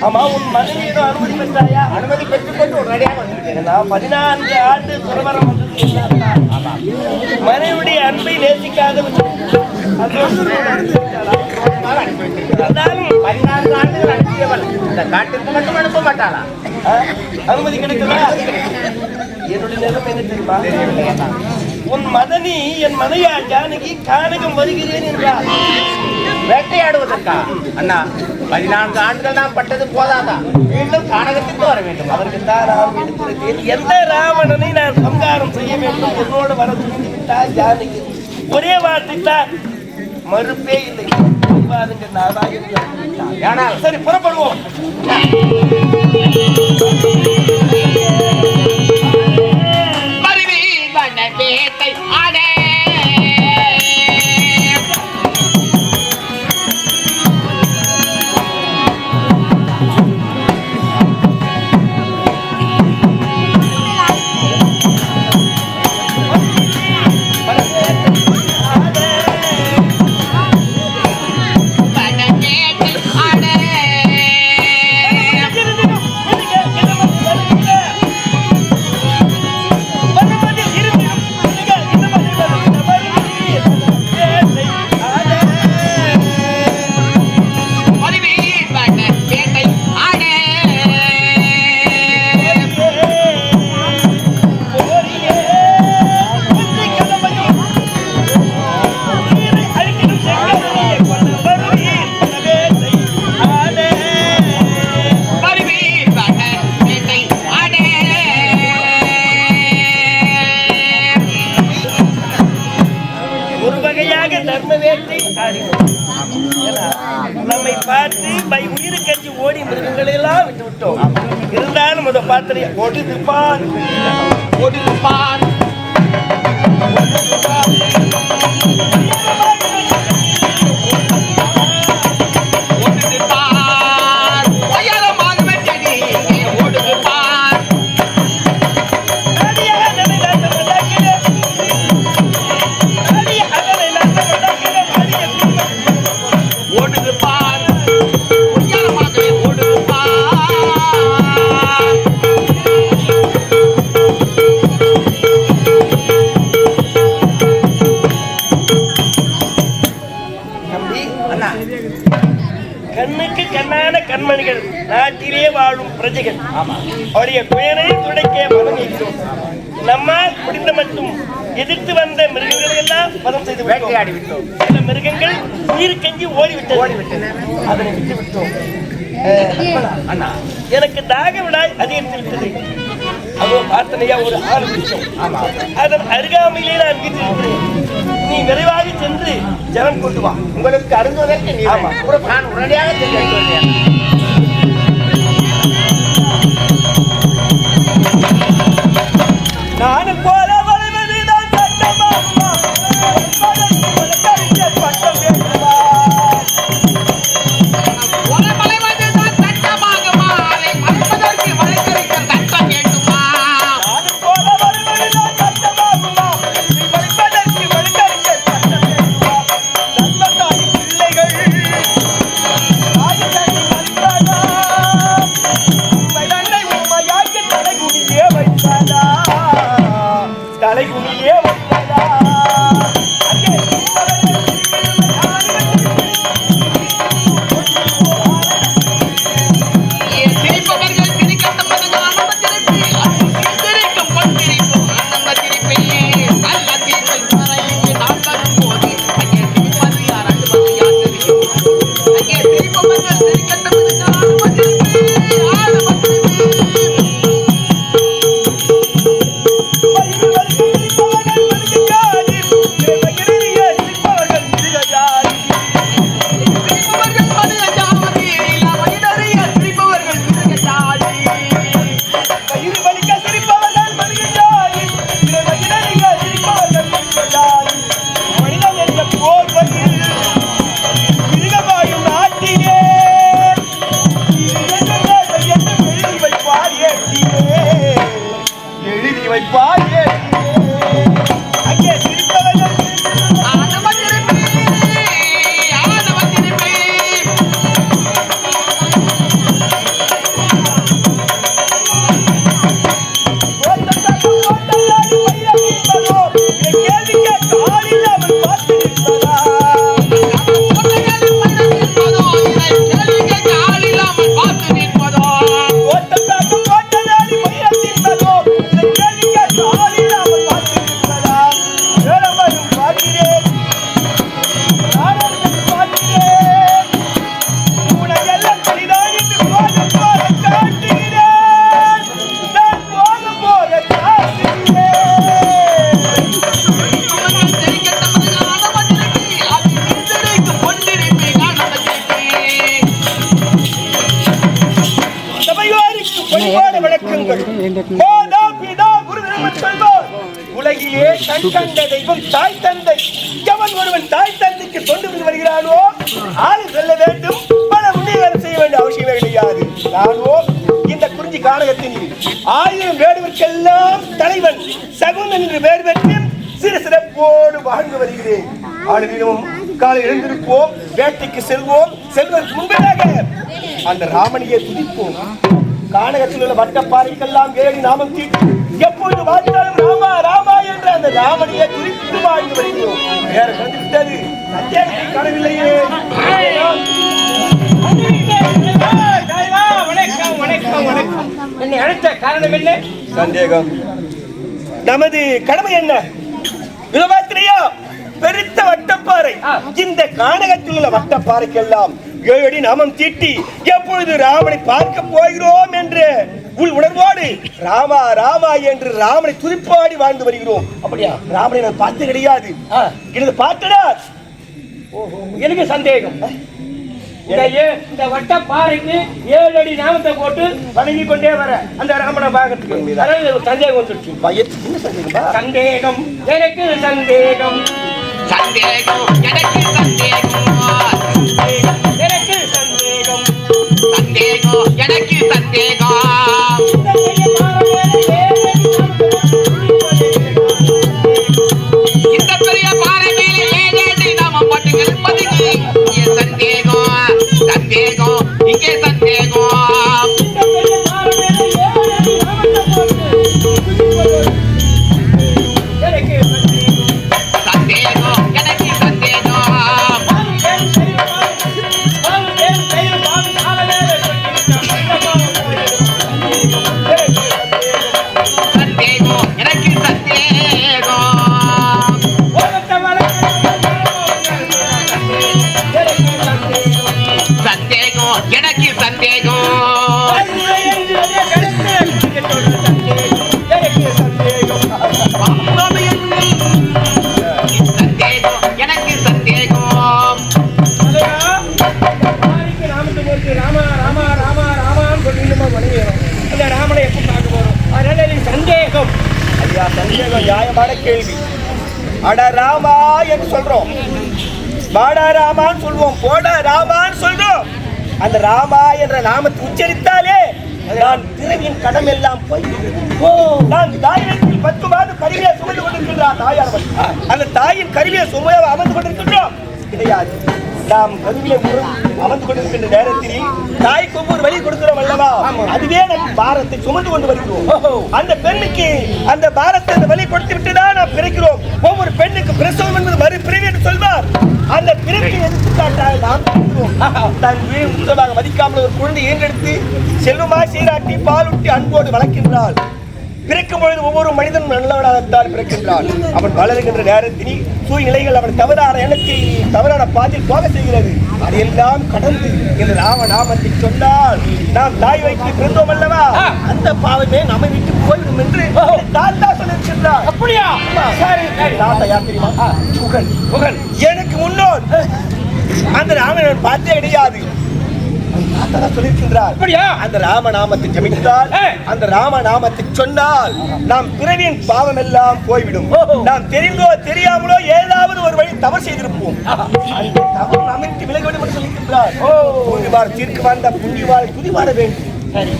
ஆமா, உன் மனைவியிடம் அனுமதி பெற்றாயா? அனுமதி பெற்றுக்கொண்டு உடனடியாக வந்துவிட்டேன். 14 ஆண்டு துறவரம் மனைவியுடைய அன்பை நேசிக்காத இருந்தாலும் 14 ஆண்டுகள் அனுப்பியவள் இந்த காட்டிற்கு மட்டும் அனுப்ப மாட்டாளா? அனுமதி கிடைக்குதா? என்னுடைய நிலைமை என்ன தெரியுமா? உன் மதனி என் மனையா ஜானகி கானகம் வருகிறேன் என்றார். வேட்டையாடுவதற்கா? அண்ணா, 14 ஆண்டுகள் நான் பட்டது போதாதா? மீண்டும் கானகத்திற்கு வர வேண்டும். அதற்கு தான் நான் எடுத்திருக்கேன். எந்த ராவணனை நான் சம்காரம் செய்ய வேண்டும்? என்னோடு வர துணிந்து விட்டால் ஜானகி. ஒரே வார்த்தை தான், மறுப்பே இல்லை. சரி, புறப்படுவோம். வேட்டை ஆட நம்மை பார்த்து உயிரை கட்சி ஓடி மிருகங்களை எல்லாம் விட்டு விட்டோம். இருந்தாலும் அதை பார்த்து ஓடி திருப்பான் ஓடி திருப்பான் கண்ணுக்கு கண்ணான கண்மணிகள், நாட்டிலே வாழும் பிரஜைகள். அவருடைய பெயரை துடைக்க மனம் இருக்கிறோம். நம்மால் முடிந்த மட்டும் எதிர்த்து வந்த மிருகங்களை எல்லாம் பதம் செய்து வேட்டையாடி விட்டோம். சில மிருகங்கள் உயிர் கஞ்சி ஓடிவிட்டன. அதனை விட்டு விட்டோம். அண்ணா, எனக்கு தாக விடாய் அதிகரித்து விட்டது. அதோ பார்த்தனையா ஒரு ஆரம்பிச்சோம். அதன் அருகாமையிலே நான் வீட்டில் நீ விரைவாக சென்று ஜலம் கொண்டு வா. உங்களுக்கு அருந்துவதற்கு நான் உடனடியாக சென்று நானும் போல வருவதுதான் சட்டமா? பட்டம் வேண்டுமா? எழுதி வைப்பாயே மாதா பிதா குரு தெய்வம் சொல்வார். உலகிலே கண் கண்ட தெய்வம் தாய் தந்தை. எவன் ஒருவன் தாய் தந்தைக்கு தொண்டு வருகிறானோ ஆளு செல்ல வேண்டும், பல உண்மைகளை செய்ய வேண்டிய அவசியமே கிடையாது. நானோ இந்த குறிஞ்சி கானகத்தின் 1000 வேடுவர்க்கெல்லாம் தலைவன் சகுந்தன் என்று பெயர் பெற்று சிறு சிறப்போடு வாழ்ந்து வருகிறேன். ஆளுதினமும் காலை எழுந்திருப்போம், வேட்டைக்கு செல்வோம். செல்வதற்கு முன்பதாக அந்த ராமனையை துதிப்போம். கானகத்தில் உள்ள வட்டப்பாறைக்கெல்லாம் வேறு நாமம் தீட்டி எப்பொழுது வாழ்ந்தாலும் ராமா ராமா என்ற அந்த ராமனையை துதித்து வாழ்ந்து வருகிறோம். வேற கண்டுவிட்டது சந்தேகத்தை காணவில்லையே. வணக்கம் வணக்கம் வணக்கம். என்னை அழைத்த காரணம் என்ன? சந்தேகம். நமது கடமை என்ன? விலபாத்திரியா பெருத்த வட்டப்பாறை. இந்த கானகத்தில் உள்ள வட்டப்பாறைக்கெல்லாம் 7 அடி நாமம் தீட்டி எப்பொழுது ராமனை பார்க்க போகிறோம் என்று உள் உணர்வோடு ராமா ராமா என்று ராமனை துதிப்பாடி வாழ்ந்து வருகிறோம். அப்படியா? ராமனை நான் பார்த்து கிடையாது. எனது பார்த்தடா. எனக்கு சந்தேகம். இந்த வட்ட பாறைக்கு 7 அடி நாமத்தை போட்டு வணங்கி கொண்டே வர அந்த ராமனை பார்க்கறதுக்கு சந்தேகம் வந்துருச்சு. சந்தேகம் எனக்கு சந்தேகம். சந்தேகம் எனக்கு சந்தேகம். எனக்கு சந்தேகம். சந்தேகம் எனக்கு சந்தேகம். இந்த பெரிய பாறை மேலே 7 அடி நாமம் போட்டு இருப்பதுக்கு சந்தேகம். சந்தேகம் இங்கே சந்தேகம். எனக்கு சந்தேகம். எனக்கு சந்தேகம். ராமா ராமா ராமா ராமான்னு சொல்லிட்டு அந்த ராமனை எப்ப பார்க்க போறோம்? அதனால எனக்கு சந்தேகம். ஐயா, சந்தேகம் நியாயமான கேள்வி. அட ராமா என்று சொல்றோம், வாடா ராமான்னு சொல்லுவோம், போடா ராமான்னு சொல்றோம். அந்த ராமா என்ற நாமத்தை உச்சரித்தாலே நான் பிறவியின் கடம் எல்லாம் போய்விடுகிறது. நான் தாய் வயிற்றில் 10 மாதம் கருவியை சுமந்து கொண்டிருக்கின்றார் தாயார். அந்த தாயின் கருவியை சுமையாக அமர்ந்து கொண்டிருக்கின்றோம் கிடையாது. நாம் கருவியை அமர்ந்து கொண்டிருக்கின்ற நேரத்தில் தாய்க்கு ஒவ்வொரு வழி கொடுக்கிறோம் அல்லவா? அதுவே நம் பாரத்தை சுமந்து கொண்டு வருகிறோம். அந்த பெண்ணுக்கு அந்த பாரத்தை அந்த வழி கொடுத்து விட்டுதான் நாம் பிறக்கிறோம். ஒவ்வொரு பெண்ணுக்கு பிரசவம் என்பது மறு பிறவி என்று சொல்வார். அந்த பிறவியை எடுத்துக்காட்டாக நாம் தன் வீடு முழுதாக மதிக்காமல் ஒரு குழந்தை ஏற்றெடுத்து செல்வமாய் சீராட்டி பாலூட்டி அன்போடு வளர்க்கின்றாள். பிறக்கும் பொழுது ஒவ்வொரு மனிதனும் நல்லவனாகத்தான் பிறக்கின்றான். அவன் வளருகின்ற நேரத்தில் சூழ்நிலைகள் அவன் தவறான எண்ணத்தை தவறான பாதையில் போக செய்கிறது. அதையெல்லாம் கடந்து இந்த ராமநாமத்தை சொன்னால் நாம் தாய் வைத்து பிறந்தோம் அல்லவா, அந்த பாவமே நம்மை விட்டு போய்விடும் என்று தாத்தா சொல்லியிருக்கின்றார். அப்படியா? சரி, தாத்தா யார் தெரியுமா? புகழ். புகழ் எனக்கு முன்னோர். அந்த ராமன் பார்த்தே கிடையாது. அந்த ராமநாமத்தை ஜபித்தால், அந்த ராமநாமத்தை சொன்னால் நாம் பிறவியின் பாவம் எல்லாம் போய்விடும். நாம் தெரிந்தோ தெரியாமலோ ஏதாவது ஒரு வழி தவறு செய்திருப்போம். அந்த தவறு அமைத்து விலக வேண்டும் என்று சொல்லியிருக்கிறார். புண்ணியவார் தீர்க்க வந்த புண்ணியவாரை துதிவாட வேண்டும்.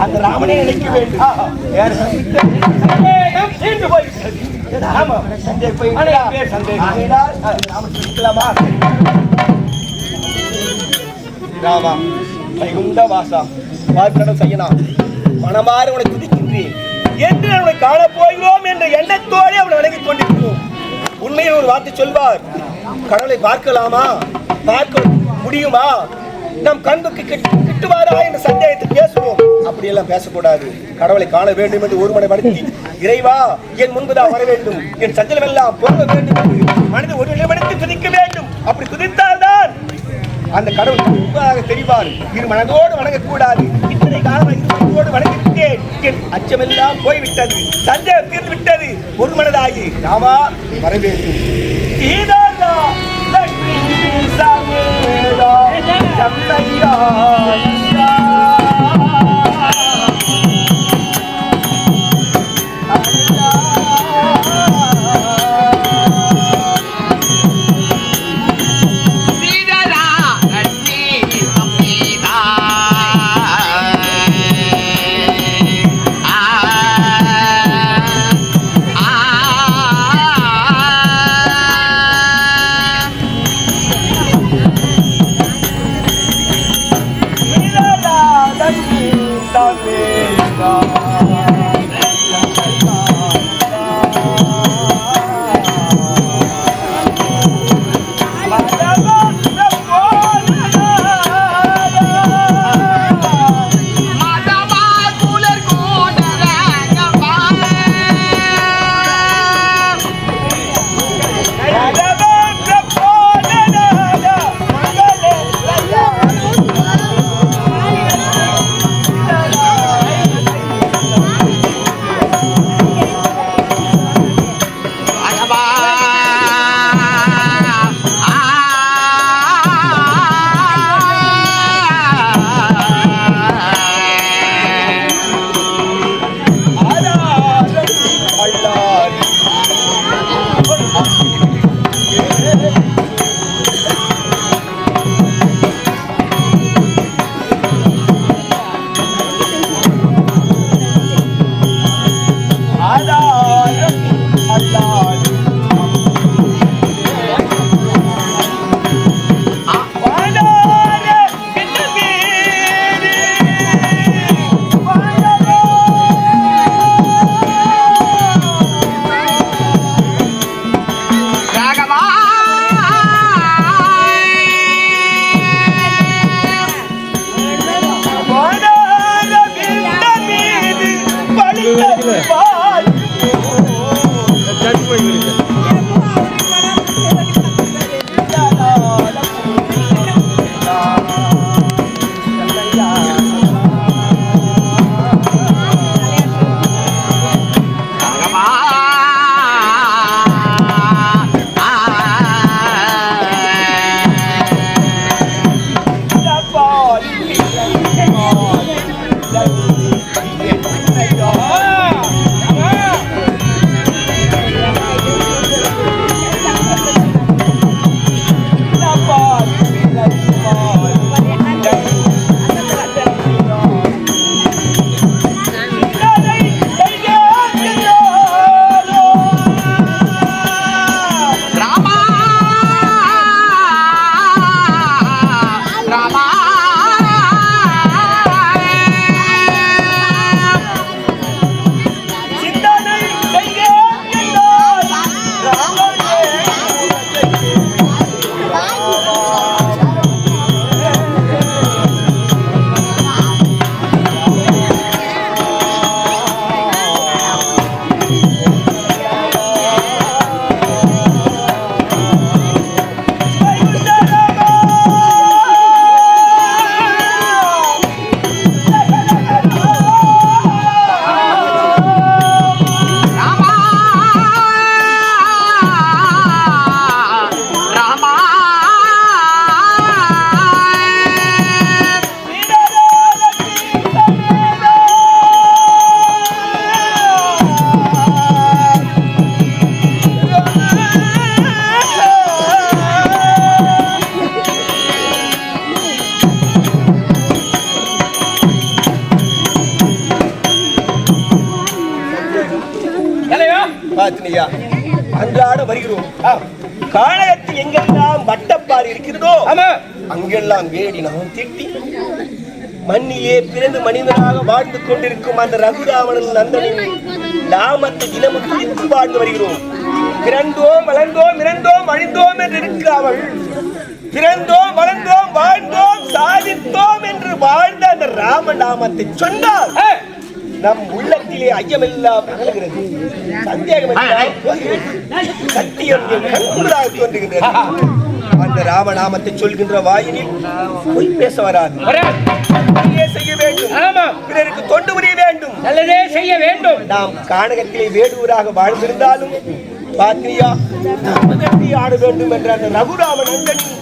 அந்த ராமனை நினைக்க வேண்டும். ராமா வைகுண்ட வாசா, பார்க்கணும் செய்யனா, மனமாறு உன்னை துதிக்கின்றேன் என்று அவனை காணப் போகிறோம் என்ற எண்ணத்தோடு அவனை வணங்கிக் கொண்டிருக்கிறோம். உண்மையில் ஒரு வார்த்தை சொல்வார், கடவுளை பார்க்கலாமா, பார்க்க முடியுமா, நம் கண்ணுக்கு கிட்டுவாரா என்ற சந்தேகத்தை பேசுவோம். அப்படியெல்லாம் பேசக்கூடாது. கடவுளை காண வேண்டும் என்று ஒரு மனை மனத்தி, இறைவா என் முன்புதான் வர வேண்டும், என் சஞ்சலம் எல்லாம் போக வேண்டும் என்று மனதை ஒரு நிலைப்படுத்தி துதிக்க வேண்டும். அப்படி துதித்தால்தான் அந்த கடவுள் உண்மையாக தெரிவார். இரு மனதோடு வணங்கக்கூடாது. இத்தனை காலமாக வணங்கிவிட்டேன், என் அச்சமெல்லாம் போய்விட்டது, சந்தேகம் தீர்ந்து விட்டது. ஒரு மனதாகி ராமா வர வேண்டும். ஆதாரம் அல்லாது அன்றாட வருகிறோம். கானகத்தில் எங்கெல்லாம் வட்டப்பாறை இருக்கிறதோ அங்கெல்லாம் வேடி நாம் திட்டி மண்ணிலே பிறந்து மனிதனாக வாழ்ந்து கொண்டிருக்கும் அந்த ரகுராவணன் நந்தனின் நாமத்தை தினமும் துதித்து வாழ்ந்து வருகிறோம். பிறந்தோம் வளர்ந்தோம் இறந்தோம் அழிந்தோம் என்று இருக்கிறார்கள். பிறந்தோம் வளர்ந்தோம் வாழ்ந்தோம் சாதித்தோம் என்று வாழ்ந்த அந்த ராம நாமத்தை சொன்னால் நம் உள்ளத்திலே ஐயமெல்லாம் அகலுகிறது. சந்தேகம் சத்தியம் கண்கூடாக தோன்றுகின்றது. அந்த ராமநாமத்தை சொல்கின்ற வாயினில் பொய் பேச வராது. செய்ய வேண்டும், பிறருக்கு தொண்டு புரிய வேண்டும், நல்லதே செய்ய வேண்டும். நாம் கானகத்திலே வேடுவராக வாழ்ந்திருந்தாலும் பாத்திரியா ஆட வேண்டும் என்ற அந்த ரகுராம நந்தனின்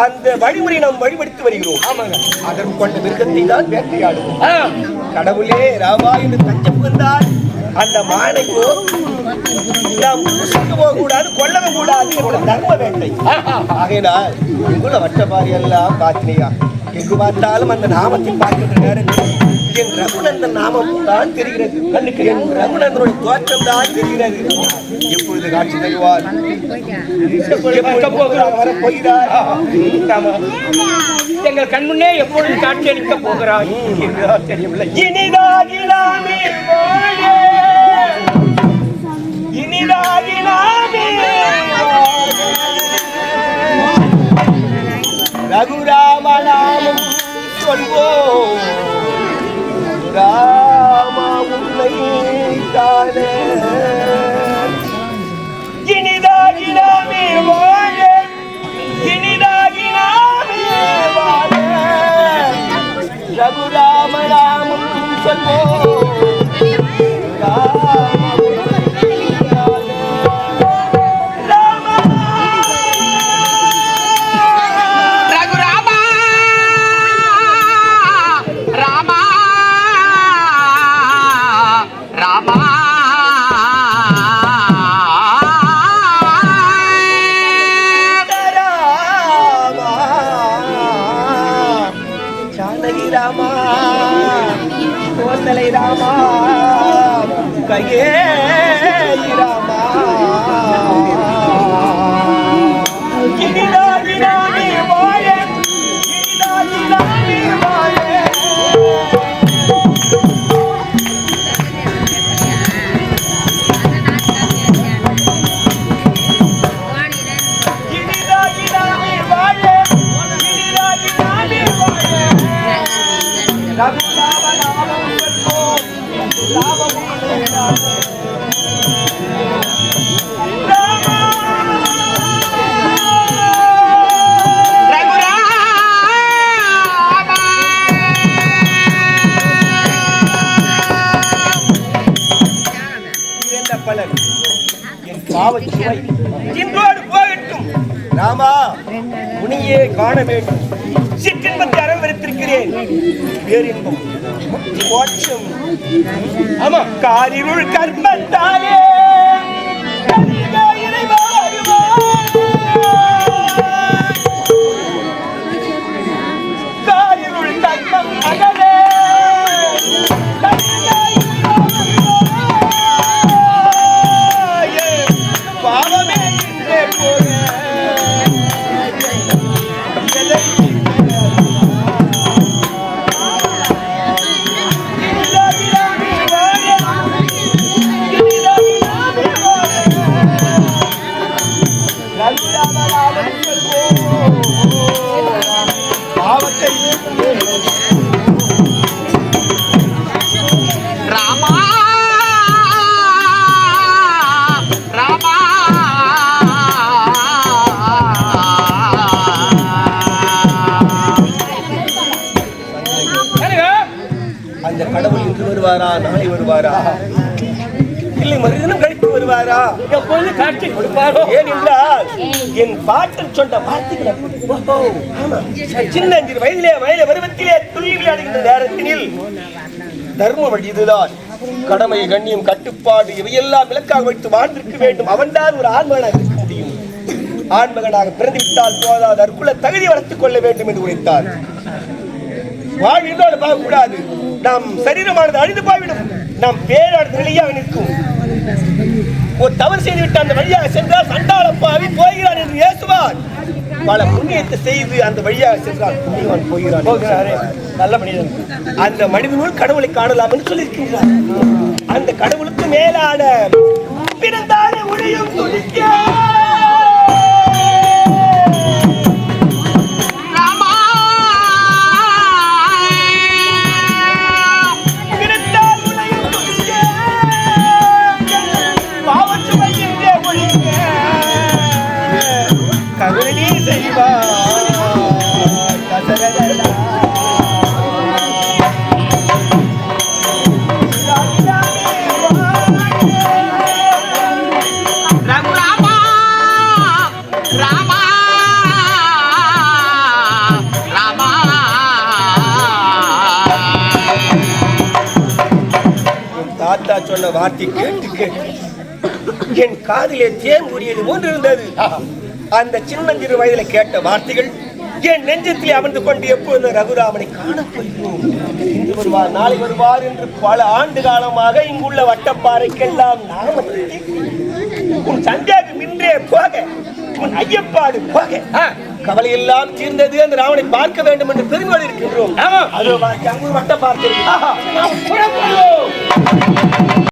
அந்த வழிமுறை நாம் வழிபடுத்தி வருகிறோம். அதற்கு கொண்ட மிருகத்தை தான் வேட்டையாடுவோம். கடவுளே ராமா என்று தஞ்ச புகுந்தால் அந்த மானையோ நாம் புசிக்க போகக்கூடாது, கொல்லவும் கூடாது என்ற தர்ம வேட்டை. ஆகையினால் எங்குள்ள வட்டபாரி எல்லாம் பாத்தினியா எங்கு பார்த்தாலும் அந்த நாமத்தை பார்க்கின்ற நேரத்தில் என் ரகுநந்தன் நாமம் தான் தெரிகிறது. கண்ணுக்கு என் ரகுநந்தனுடைய தோற்றம் தான் தெரிகிறது. எப்பொழுது காட்சி தருவார், வரப்போகிறார், எங்கள் கண்முன்னே எப்பொழுது காட்சி அளிக்க போகிறார் தெரியவில்லை. இனிதாகினாமே இனிதாகினாமே ரகுராமநாமம் சொல்வோம். ராமா உன்னை காண இனிதாகினாமே வாழ இனிதாகினாமே வாழ ரகுராமநாமம் சொல்வோம். ராமா கையே ராமா கிரிதாகினாமி வாழ கிரிதாகினாமி வாழ கிரிதாகினாமி வாழ கிரிதாகினாமி வாழ ரகுராம நாமம் சொல்வோம் ராமமே ராம பலன் என் பாவச் சுவை இன்றோடு போகட்டும். ராமா உனியே காண வேண்டும். சிற்றின்பத்தை அரவணைத்திருக்கிறேன். பேரின்பம் மோட்சம். ஆமா காரிருள் கர்மத்தாலே காரிருள் கர்மம் அகலே அந்த கடவுள் இன்று வருவாரா நாளை வருவாரா இல்லை மறுதினம் கழித்து வருவாரா எப்பொழுது காட்சி கொடுப்பாரோ ஏனென்றால் என் பாட்டன் சொன்ன வார்த்தைகள் சின்ன 5 வயதிலே வயல பருவத்திலே துள்ளி விளையாடுகின்ற நேரத்தில் தர்ம வழி இதுதான் கடமை கண்ணியம் கட்டுப்பாடு இவையெல்லாம் விளக்காக வைத்து வாழ்ந்திருக்க வேண்டும். அவன்தான் ஒரு ஆண்மகனாக இருக்க முடியும். ஆண்மகனாக பிறந்துவிட்டால் போதாது அதற்குள்ள தகுதி வளர்த்துக் கொள்ள வேண்டும் என்று உரைத்தார். வாழ்வினோடு பார்க்கக்கூடாது. நம் சரீரமானது அழிந்து போய்விடும். நம் பேரானது நிலையாக நிற்கும். ஒரு தவறு செய்துவிட்டு அந்த வழியாக சென்றால் சண்டாளப்பாவி போகிறான் என்று ஏசுவார். பல புண்ணியத்தை செய்து அந்த வழியாக சென்றால் புண்ணியவான் போகிறான். நல்ல மனிதன். அந்த மனிதனுள் கடவுளை காணலாம் என்று சொல்லியிருக்கிறார். அந்த கடவுளுக்கு மேலான பிறந்தாலே ஒளியும் துடிக்க தாத்தா சொன்ன வார்த்தை கேட்டு கேட்டு என் காதிலே தேன் கூறியது போன்று இருந்தது. அந்த சின்னஞ்சிறு வயதில் கேட்ட வார்த்தைகள் என் நெஞ்சத்திலே அமர்ந்து கொண்டு எப்போது ரகுராமனை காணப்போகிறோம். இன்று வருவார் நாளை வருவார் என்று பல ஆண்டு காலமாக இங்குள்ள வட்டப்பாறைக்கெல்லாம் நாம உன் சந்தேகம் இன்றே போக உன் ஐயப்பாடு போக கவலை எல்லாம் தீர்ந்தது. அந்த ராமனை பார்க்க வேண்டும் என்று பெருமையோடு இருக்கின்றோம். அது வட்டப்பாறை